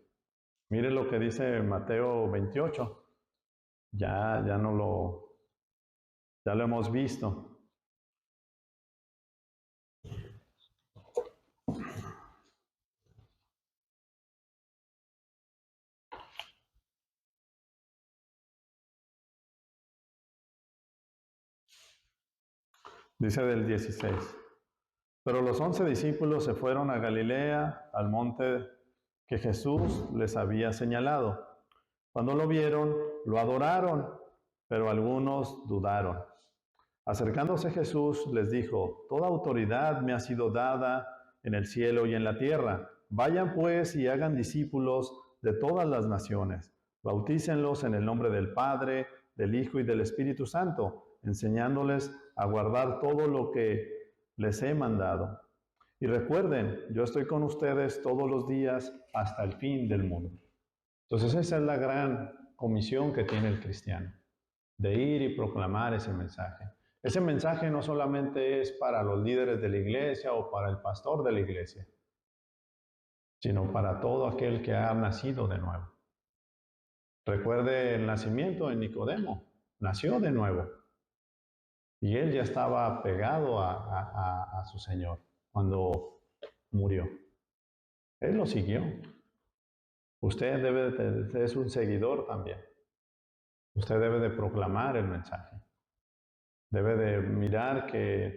Mire lo que dice Mateo 28. Ya lo hemos visto. Dice del 16. Pero los 11 discípulos se fueron a Galilea, al monte que Jesús les había señalado. Cuando lo vieron, lo adoraron, pero algunos dudaron. Acercándose Jesús les dijo, toda autoridad me ha sido dada en el cielo y en la tierra. Vayan pues y hagan discípulos de todas las naciones. Bautícenlos en el nombre del Padre, del Hijo y del Espíritu Santo, enseñándoles a guardar todo lo que les he mandado. Y recuerden, yo estoy con ustedes todos los días hasta el fin del mundo. Entonces esa es la gran comisión que tiene el cristiano, de ir y proclamar ese mensaje. Ese mensaje no solamente es para los líderes de la iglesia o para el pastor de la iglesia, sino para todo aquel que ha nacido de nuevo. Recuerde el nacimiento de Nicodemo, nació de nuevo. Y él ya estaba pegado a su Señor cuando murió. Él lo siguió. Usted es un seguidor también. Usted debe de proclamar el mensaje. Debe de mirar que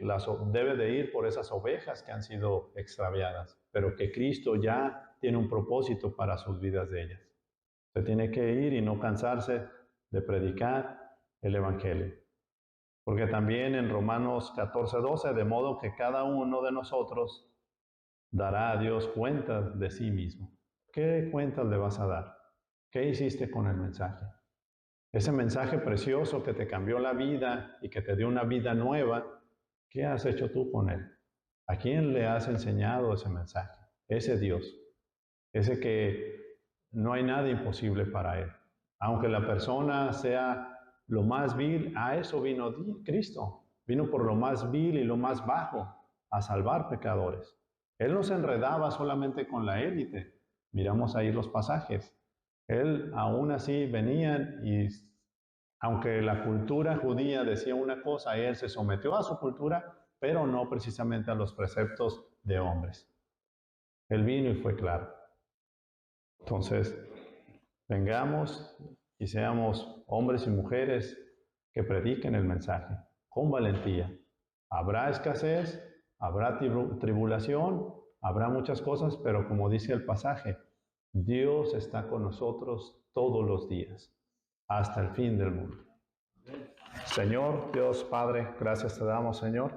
debe de ir por esas ovejas que han sido extraviadas, pero que Cristo ya tiene un propósito para sus vidas de ellas. Usted tiene que ir y no cansarse de predicar el Evangelio. Porque también en Romanos 14:12, de modo que cada uno de nosotros dará a Dios cuentas de sí mismo. ¿Qué cuentas le vas a dar? ¿Qué hiciste con el mensaje? Ese mensaje precioso que te cambió la vida y que te dio una vida nueva, ¿qué has hecho tú con él? ¿A quién le has enseñado ese mensaje? Ese Dios, ese que no hay nada imposible para él. Aunque la persona sea lo más vil, a eso vino Cristo. Vino por lo más vil y lo más bajo, a salvar pecadores. Él no se enredaba solamente con la élite. Miramos ahí los pasajes. Él aún así venían y aunque la cultura judía decía una cosa, él se sometió a su cultura, pero no precisamente a los preceptos de hombres. Él vino y fue claro. Entonces, vengamos y seamos hombres y mujeres que prediquen el mensaje con valentía. Habrá escasez, habrá tribulación, habrá muchas cosas, pero como dice el pasaje, Dios está con nosotros todos los días, hasta el fin del mundo. Señor, Dios Padre, gracias te damos, Señor.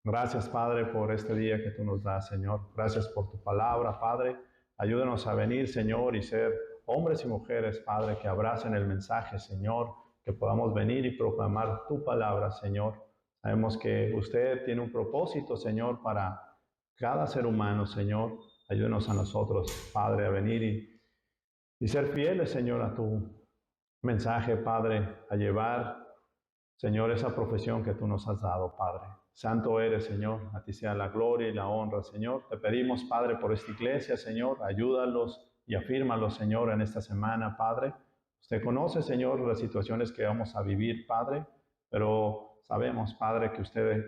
Gracias, Padre, por este día que tú nos das, Señor. Gracias por tu palabra, Padre. Ayúdanos a venir, Señor, y ser hombres y mujeres, Padre, que abracen el mensaje, Señor, que podamos venir y proclamar tu palabra, Señor. Sabemos que usted tiene un propósito, Señor, para cada ser humano, Señor. Ayúdanos a nosotros, Padre, a venir y ser fieles, Señor, a tu mensaje, Padre, a llevar, Señor, esa profesión que tú nos has dado, Padre. Santo eres, Señor, a ti sea la gloria y la honra, Señor. Te pedimos, Padre, por esta iglesia, Señor, ayúdalos y afírmalos, Señor, en esta semana, Padre. Usted conoce, Señor, las situaciones que vamos a vivir, Padre, pero sabemos, Padre, que usted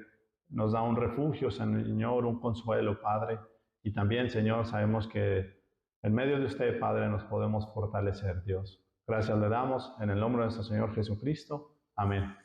nos da un refugio, Señor, un consuelo, Padre. Y también, Señor, sabemos que en medio de usted, Padre, nos podemos fortalecer, Dios. Gracias le damos en el nombre de nuestro Señor Jesucristo. Amén.